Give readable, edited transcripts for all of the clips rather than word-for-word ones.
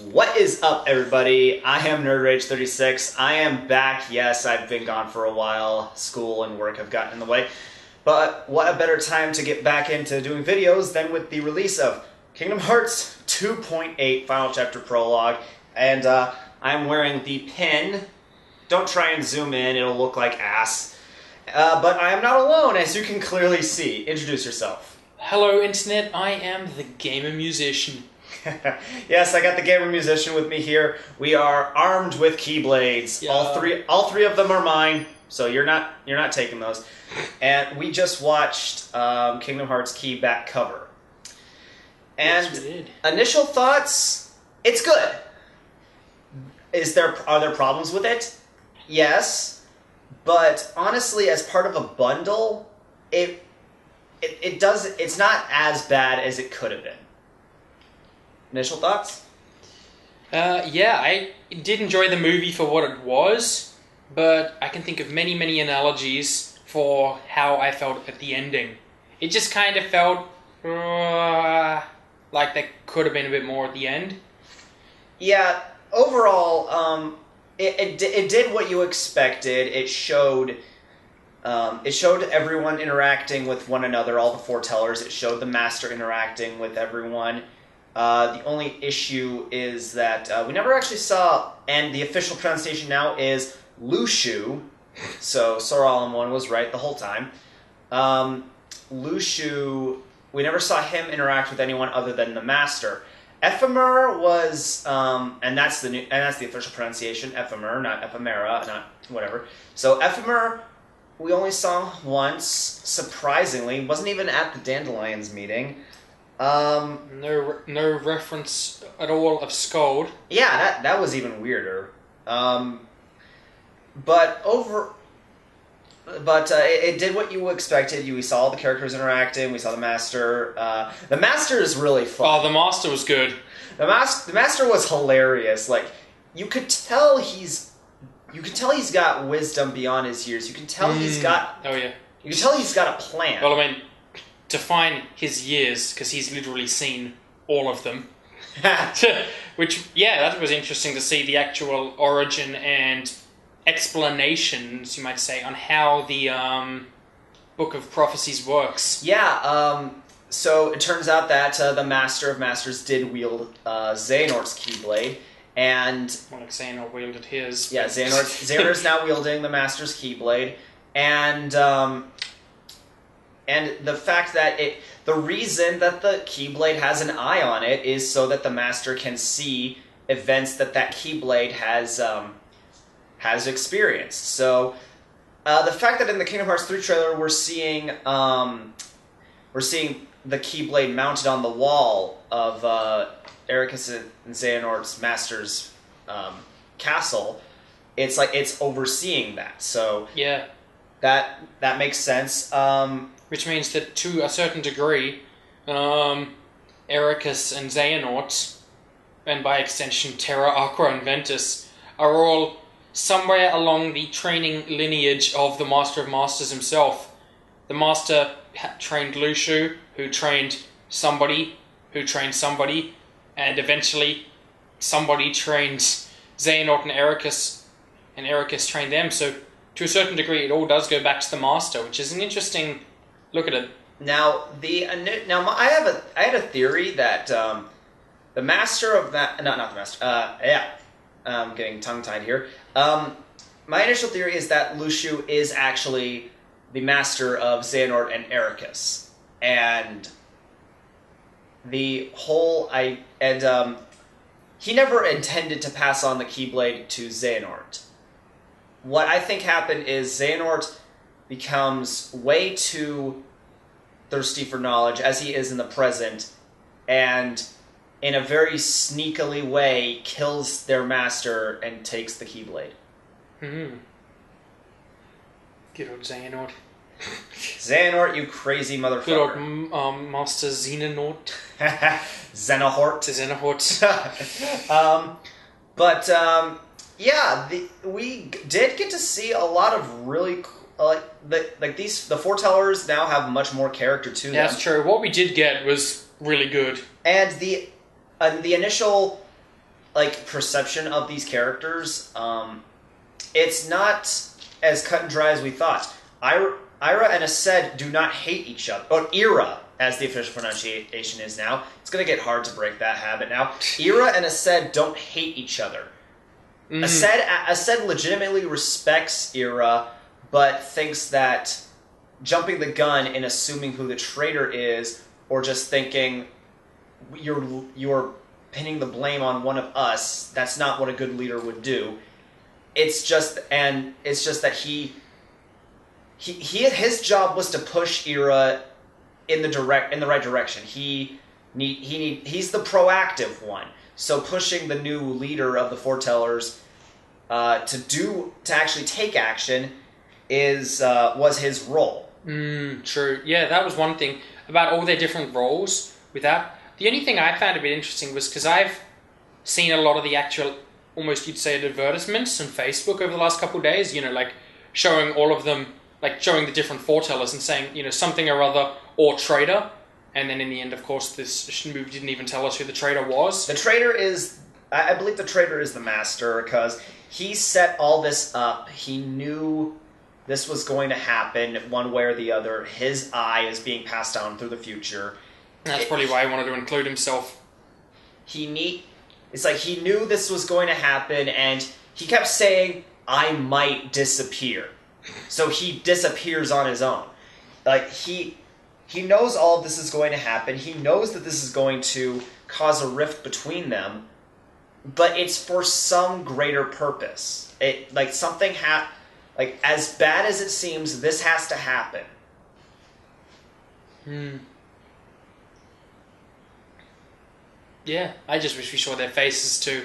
What is up, everybody? I am NerdRage36. I am back. Yes, I've been gone for a while. School and work have gotten in the way. But what a better time to get back into doing videos than with the release of Kingdom Hearts 2.8 Final Chapter Prologue. And I'm wearing the pin. Don't try and zoom in, it'll look like ass. But I am not alone, as you can clearly see. Introduce yourself. Hello, Internet. I am the Gamer Musician. Yes, I got the Gamer Musician with me here. We are armed with Keyblades. Yeah. All three of them are mine, so you're not taking those. And we just watched Kingdom Hearts Key BackCover. And Yes, we did. Initial thoughts, it's good. Are there problems with it? Yes. But honestly, as part of a bundle, it's not as bad as it could have been. Initial thoughts? Yeah, I did enjoy the movie for what it was, but I can think of many, many analogies for how I felt at the ending. It just kind of felt like there could have been a bit more at the end. Yeah, overall, it did what you expected. It showed everyone interacting with one another, all the foretellers. It showed the Master interacting with everyone. The only issue is that we never actually saw, and the official pronunciation now is Lushu, so Sora All-in-One was right the whole time. Lushu, we never saw him interact with anyone other than the Master. Ephemer was, and that's the official pronunciation, Ephemer, not Ephemera, not whatever. So Ephemer, we only saw once, surprisingly, wasn't even at the Dandelions meeting. No reference at all of Scold. Yeah, that was even weirder. But it did what you expected. We saw all the characters interacting. We saw the Master. The Master is really fun. Oh, the Master was good. The Master was hilarious. Like, you could tell he's got wisdom beyond his years. You can tell he's got. Oh yeah. You can tell he's got a plan. Well, I mean, define his years, because he's literally seen all of them. Which, yeah, that was interesting to see the actual origin and explanations, you might say, on how the Book of Prophecies works. Yeah, so it turns out that the Master of Masters did wield Xehanort's Keyblade, and... Well, like Xehanort wielded his. Yeah, Xehanort's now wielding the Master's Keyblade, and the fact that the reason that the Keyblade has an eye on it is so that the Master can see events that Keyblade has experienced. So the fact that in the Kingdom Hearts 3 trailer we're seeing the Keyblade mounted on the wall of Ericus and Xehanort's Master's castle, it's like it's overseeing that. So yeah, that makes sense. Which means that to a certain degree, Ericus and Xehanort, and by extension Terra, Aqua, and Ventus, are all somewhere along the training lineage of the Master of Masters himself. The Master trained Lushu, who trained somebody, and eventually somebody trained Xehanort and Ericus trained them. So to a certain degree, it all does go back to the Master, which is an interesting look at it. Now, I had a theory that the Master of that, not the Master. I'm getting tongue-tied here. My initial theory is that Lushu is actually the Master of Xehanort and Ericus, and he never intended to pass on the Keyblade to Xehanort. What I think happened is Xehanort becomes way too thirsty for knowledge, as he is in the present, and in a very sneakily way kills their Master and takes the Keyblade. Good old Xehanort. Xehanort, you crazy motherfucker. Good old Master Xenonort. Xenohort. Yeah, we did get to see a lot of really the foretellers now have much more character to them. That's true. What we did get was really good. And the initial like perception of these characters, it's not as cut and dry as we thought. Ira and Aced do not hate each other, or Ira, as the official pronunciation is now. It's going to get hard to break that habit now. Ira and Aced don't hate each other. Aced legitimately respects Ira, but thinks that jumping the gun and assuming who the traitor is, or just thinking you're pinning the blame on one of us, that's not what a good leader would do. It's just that his job was to push Ira in the right direction. He's the proactive one. So pushing the new leader of the Foretellers to actually take action was his role. True. Yeah, that was one thing about all their different roles. With that, the only thing I found a bit interesting was because I've seen a lot of the actual, almost you'd say, advertisements on Facebook over the last couple of days. You know, like showing all of them, like showing the different foretellers and saying, you know, something or other or traitor. And then in the end, of course, this movie didn't even tell us who the traitor was. The traitor is, I believe the traitor is the master, because he set all this up. He knew this was going to happen one way or the other. His eye is being passed down through the future. That's probably why he wanted to include himself. It's like he knew this was going to happen, and he kept saying, I might disappear. So he disappears on his own. Like, he knows all of this is going to happen. He knows that this is going to cause a rift between them, but it's for some greater purpose. As bad as it seems, this has to happen. Yeah, I just wish we saw their faces too.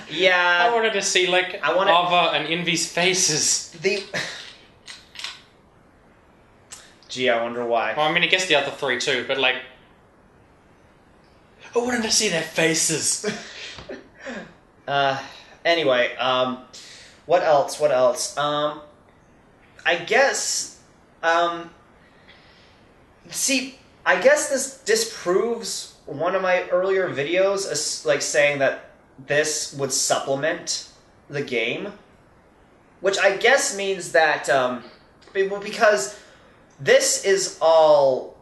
Yeah. I wanted to see, Ava and Envy's faces. Gee, I wonder why. Well, I mean, I guess the other three too, but I wanted to see their faces. Anyway, what else? I guess, I guess this disproves one of my earlier videos, like saying that this would supplement the game, which I guess means that, because this is all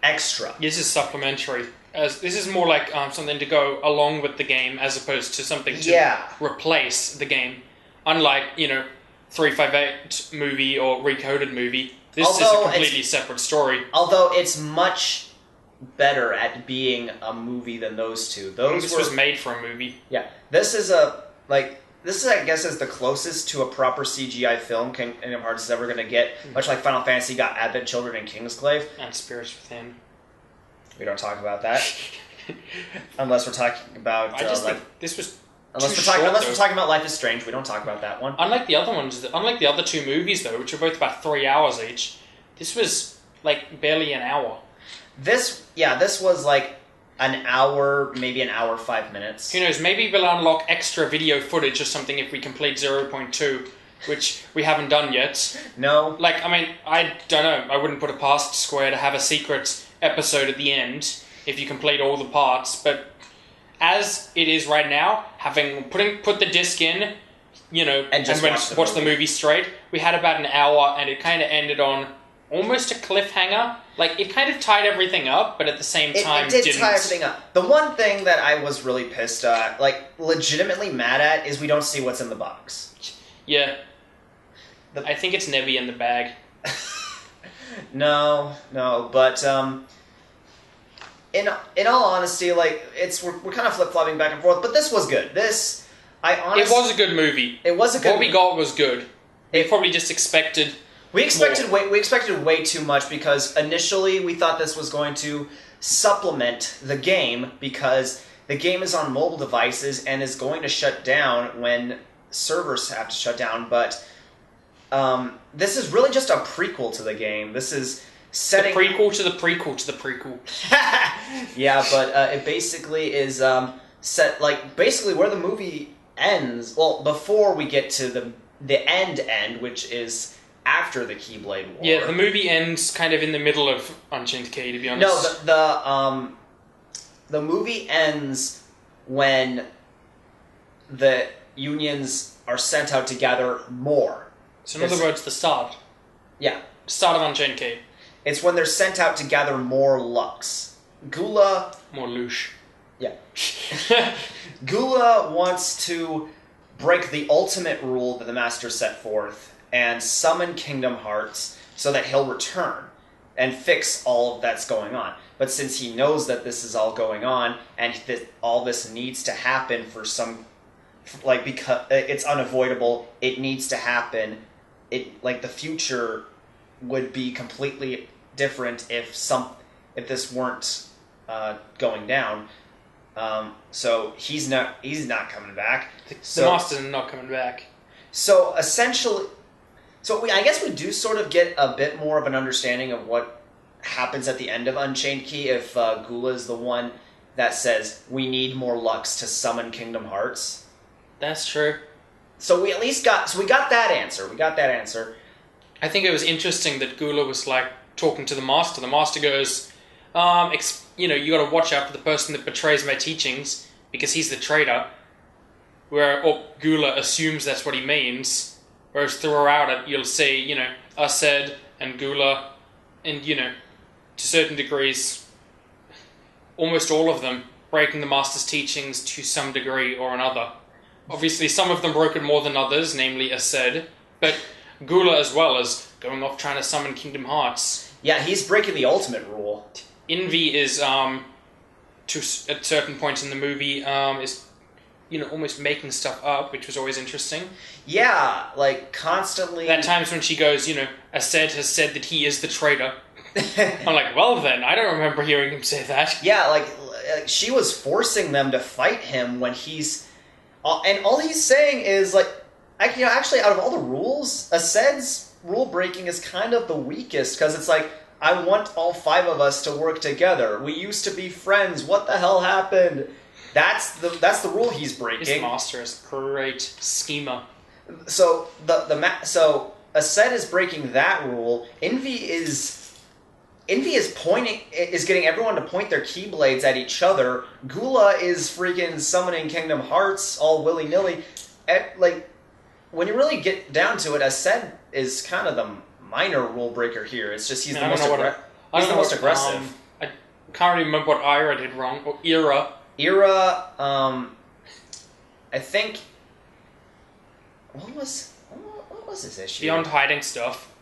extra. This is supplementary. This is more like something to go along with the game as opposed to something to replace the game. Unlike, 358 movie or Recoded movie, this is a completely separate story. Although it's much better at being a movie than those two. This was made for a movie. Yeah. This is, I guess, is the closest to a proper CGI film Kingdom Hearts is ever going to get. Much like Final Fantasy got Advent Children and Kingsglaive. And Spirits Within. We don't talk about that. Unless we're talking about... I just think this was Unless we're talking about Life is Strange, we don't talk about that one. Unlike the other two movies, though, which were both about 3 hours each, this was, barely an hour. This was, an hour, maybe an hour, 5 minutes. Who knows, maybe we'll unlock extra video footage or something if we complete 0.2, which we haven't done yet. No. I don't know, I wouldn't put it past Square to have a secret episode at the end if you complete all the parts, but as it is right now, put the disc in, and watch the movie straight, we had about an hour, and it kind of ended on almost a cliffhanger. It kind of tied everything up, but at the same time, it didn't tie everything up. The one thing that I was really pissed at, legitimately mad at, is we don't see what's in the box. Yeah. I think it's Nebby in the bag. No, but in all honesty, we're kind of flip-flopping back and forth, but this was good. It was a good movie. It was a good movie. What we got was good. We probably just expected We expected way too much, because initially we thought this was going to supplement the game, because the game is on mobile devices and is going to shut down when servers have to shut down, but this is really just a prequel to the game. This is setting... The prequel to the prequel to the prequel. Yeah, but it basically is set, basically where the movie ends, well, before we get to the end, which is after the Keyblade War. Yeah, the movie ends kind of in the middle of Unchained Key, to be honest. No, the movie ends when the unions are sent out to gather more. So in other words, the start. Yeah. Start of Unchained Key. It's when they're sent out to gather more Lux. Gula... More louche. Yeah. Gula wants to break the ultimate rule that the Master set forth and summon Kingdom Hearts so that he'll return and fix all of that's going on. But since he knows that this is all going on and that all this needs to happen for some... Like, because it's unavoidable, it needs to happen. The future would be completely different if this weren't going down. So he's not coming back. The Master's not coming back. So essentially, I guess we do sort of get a bit more of an understanding of what happens at the end of Unchained Key if Gula is the one that says we need more Lux to summon Kingdom Hearts. That's true. So we got that answer. We got that answer. I think it was interesting that Gula was like talking to the Master. The Master goes, you got to watch out for the person that betrays my teachings because he's the traitor. Gula assumes that's what he means. Whereas throughout it, you'll see, Aced and Gula, and to certain degrees, almost all of them breaking the Master's teachings to some degree or another. Obviously, some of them broke it more than others, namely Aced, but Gula as well as going off trying to summon Kingdom Hearts. Yeah, he's breaking the ultimate rule. Envy is, at certain points in the movie, is, almost making stuff up, which was always interesting. Yeah, constantly... At times when she goes, Aced has said that he is the traitor. I'm like, well then, I don't remember hearing him say that. Yeah, she was forcing them to fight him when he's... and all he's saying is, actually, out of all the rules, Aced's rule breaking is kind of the weakest, because it's like, I want all 5 of us to work together. We used to be friends. What the hell happened? That's the rule he's breaking. His Master is a great schemer. So Aced is breaking that rule. Envy is getting everyone to point their keyblades at each other. Gula is freaking summoning Kingdom Hearts all willy-nilly. When you really get down to it, Aced is kind of the minor rule breaker here. It's just he's the most aggressive. I can't remember what Ira did wrong. Or Ira. I think... What was his issue? Beyond hiding stuff.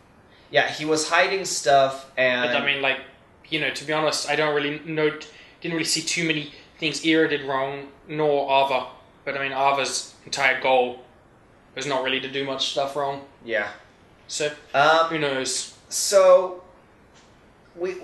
Yeah, he was hiding stuff, and... But I mean, to be honest, I don't really know... Didn't really see too many things Ira did wrong, nor Ava. But I mean, Ava's entire goal was not really to do much stuff wrong. Yeah. So, who knows? So, we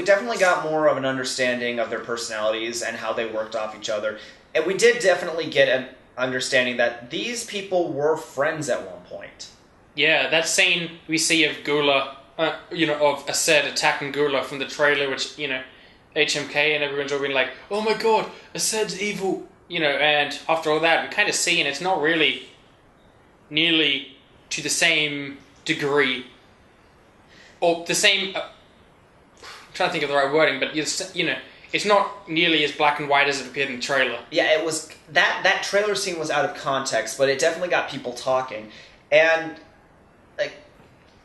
definitely got more of an understanding of their personalities and how they worked off each other. And we did definitely get an understanding that these people were friends at one point. Yeah, that scene we see of Gula, of Aced attacking Gula from the trailer, which, HMK and everyone's all being like, oh my god, Aced's evil, and after all that, we kind of see, and it's not really nearly to the same degree, or the same, I'm trying to think of the right wording, but, it's not nearly as black and white as it appeared in the trailer. Yeah, it was, that trailer scene was out of context, but it definitely got people talking, and...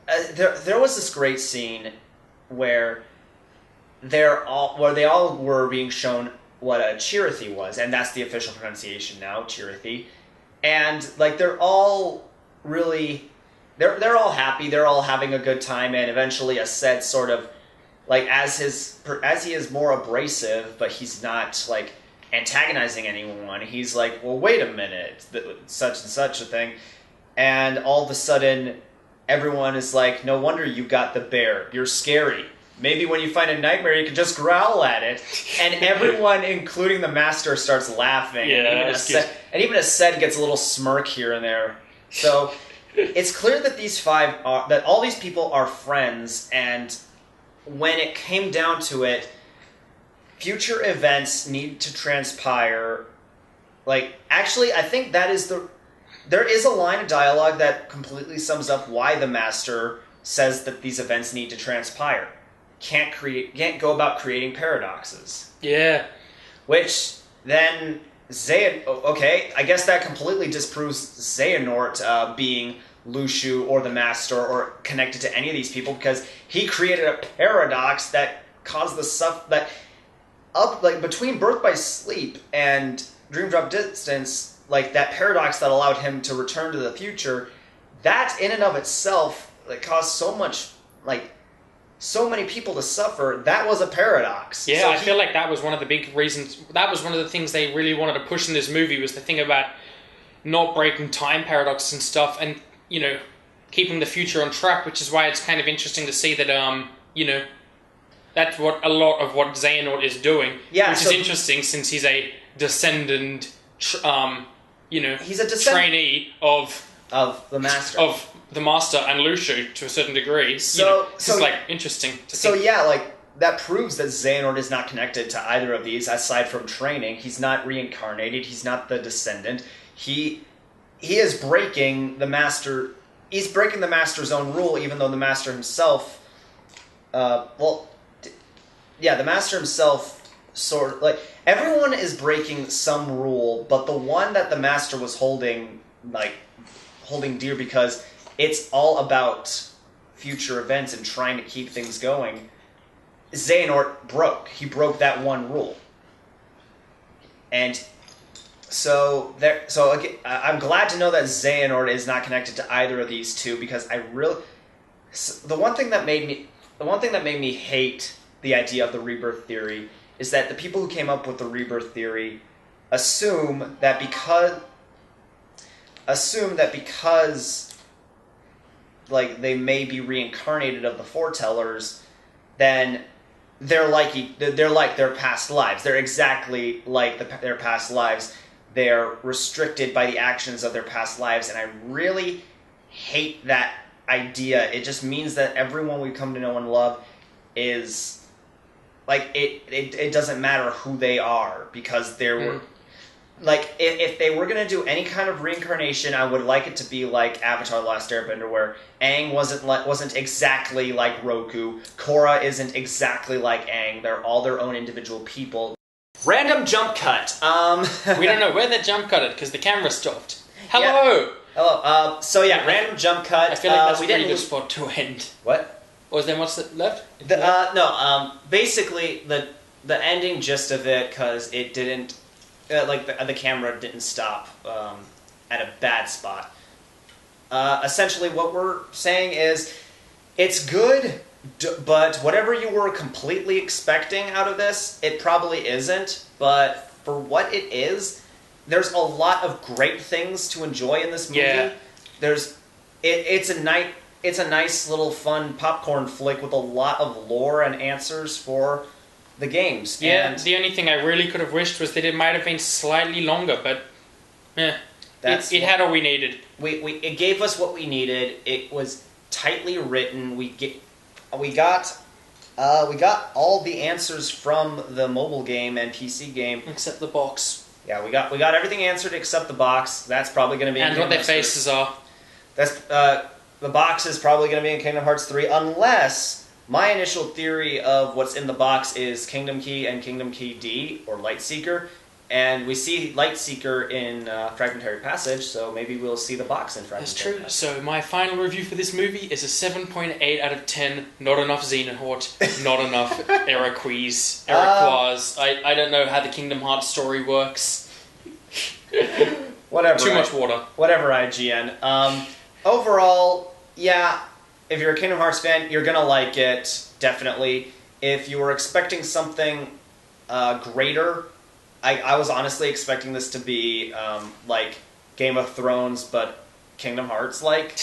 there was this great scene where they all were being shown what a Chirithi was, and that's the official pronunciation now, Chirithi. And they're all really, they're all happy, they're all having a good time, and eventually Aced sort of as he is more abrasive, but he's not antagonizing anyone. He's like, well, wait a minute, such and such a thing, and all of a sudden. Everyone is like, no wonder you got the bear. You're scary. Maybe when you find a nightmare, you can just growl at it. And everyone, including the Master, starts laughing. Yeah, and even Aced gets a little smirk here and there. So it's clear that that all these people are friends. And when it came down to it, future events need to transpire. Actually, I think that is there is a line of dialogue that completely sums up why the Master says that these events need to transpire. Can't go about creating paradoxes. Yeah. which then okay, I guess that completely disproves Xehanort being Lushu or the Master or connected to any of these people, because he created a paradox that caused the stuff that between Birth by Sleep and Dream Drop Distance, like that paradox that allowed him to return to the future, that in and of itself caused so many people to suffer. That was a paradox. Yeah, so I feel like that was one of the big reasons. That was one of the things they really wanted to push in this movie, was the thing about not breaking time paradox and stuff, and keeping the future on track. Which is why it's kind of interesting to see that that's what a lot of what Xehanort is doing. Yeah, which is interesting since he's a descendant. He's a trainee of the Master. Of the Master and Lushu to a certain degree. It's interesting to see. So yeah, that proves that Xehanort is not connected to either of these aside from training. He's not reincarnated. He's not the descendant. He is breaking the Master. He's breaking the Master's own rule, even though the Master himself. The Master himself everyone is breaking some rule, but the one that the Master was holding dear because it's all about future events and trying to keep things going. Xehanort broke. He broke that one rule. And I'm glad to know that Xehanort is not connected to either of these two, because the one thing that made me hate the idea of the rebirth theory is that the people who came up with the rebirth theory assume that because they may be reincarnated of the foretellers, then they're like their past lives. They're exactly like their past lives. They're restricted by the actions of their past lives, and I really hate that idea. It just means that everyone we come to know and love is it doesn't matter who they are, because they were if they were going to do any kind of reincarnation, I would like it to be like Avatar: The Last Airbender, where Aang wasn't exactly like Roku, Korra isn't exactly like Aang. They're all their own individual people. Random jump cut. We don't know where that jump cut it because the camera stopped. Hello. Yeah. Hello. Random jump cut. I feel like that's a pretty good spot to end. What? Or is there much left? Basically the ending gist of it, because it didn't. The camera didn't stop at a bad spot. Essentially, what we're saying is, it's good, but whatever you were completely expecting out of this, it probably isn't. But for what it is, there's a lot of great things to enjoy in this movie. Yeah. It's a nice little fun popcorn flick with a lot of lore and answers for the games. Yeah, and the only thing I really could have wished was that it might have been slightly longer, but it had all we needed. It gave us what we needed. It was tightly written. We got all the answers from the mobile game and PC game, except the box. Yeah, we got everything answered except the box. That's probably going to be and what their faces are. That's the box is probably going to be in Kingdom Hearts 3, unless. My initial theory of what's in the box is Kingdom Key and Kingdom Key D, or Lightseeker, and we see Lightseeker in Fragmentary Passage, so maybe we'll see the box in Fragmentary Passage. That's true. So my final review for this movie is a 7.8 out of 10. Not enough Xehanort, not enough Eriquaz. I don't know how the Kingdom Hearts story works. Whatever. Too much water. Whatever, IGN. Overall, yeah. If you're a Kingdom Hearts fan, you're going to like it, definitely. If you were expecting something greater, I was honestly expecting this to be like Game of Thrones, but Kingdom Hearts-like.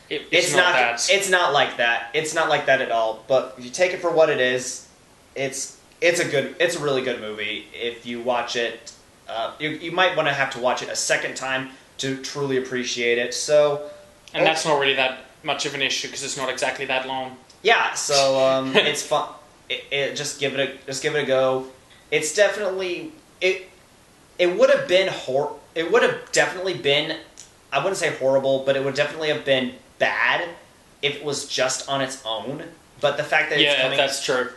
It's not that. It's not like that. It's not like that at all. But if you take it for what it is, it's a really good movie. If you watch it, you might want to have to watch it a second time to truly appreciate it. And that's not really that much of an issue because it's not exactly that long. Yeah, so it's fun. Just give it a go. It's definitely it would have been it would have definitely been, I wouldn't say horrible, but it would definitely have been bad if it was just on its own. But the fact that that's true.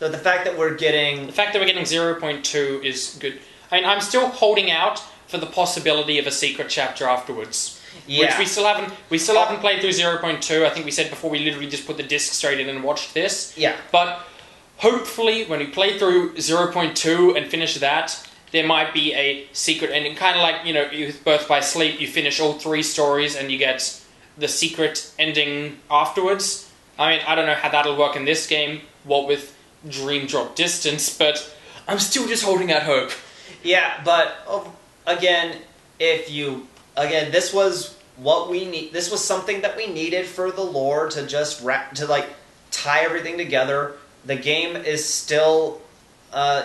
the fact that we're getting... The fact that we're getting 0.2 is good. I mean, I'm still holding out for the possibility of a secret chapter afterwards. Yeah. Which we still haven't played through 0.2. I think we said before we literally just put the disc straight in and watched this. Yeah. But hopefully when we play through 0.2 and finish that, there might be a secret ending. Kind of like, with Birth by Sleep, you finish all 3 stories and you get the secret ending afterwards. I mean, I don't know how that'll work in this game, what with Dream Drop Distance, but I'm still just holding out hope. Yeah, but again, this was what we need. This was something that we needed for the lore to just tie everything together. The game is still,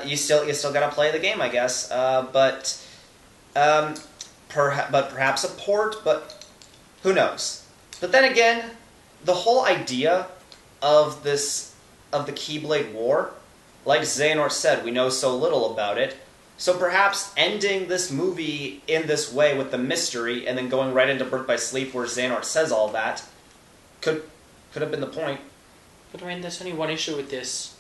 you still gotta play the game, I guess. But perhaps a port. But who knows? But then again, the whole idea of the Keyblade War, like Xehanort said, we know so little about it. So perhaps ending this movie in this way with the mystery and then going right into Birth by Sleep where Xehanort says all that could have been the point. But I mean, there's only one issue with this.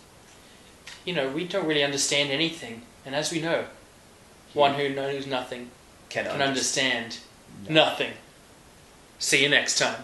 We don't really understand anything. And as we know, one who knows nothing can understand nothing. See you next time.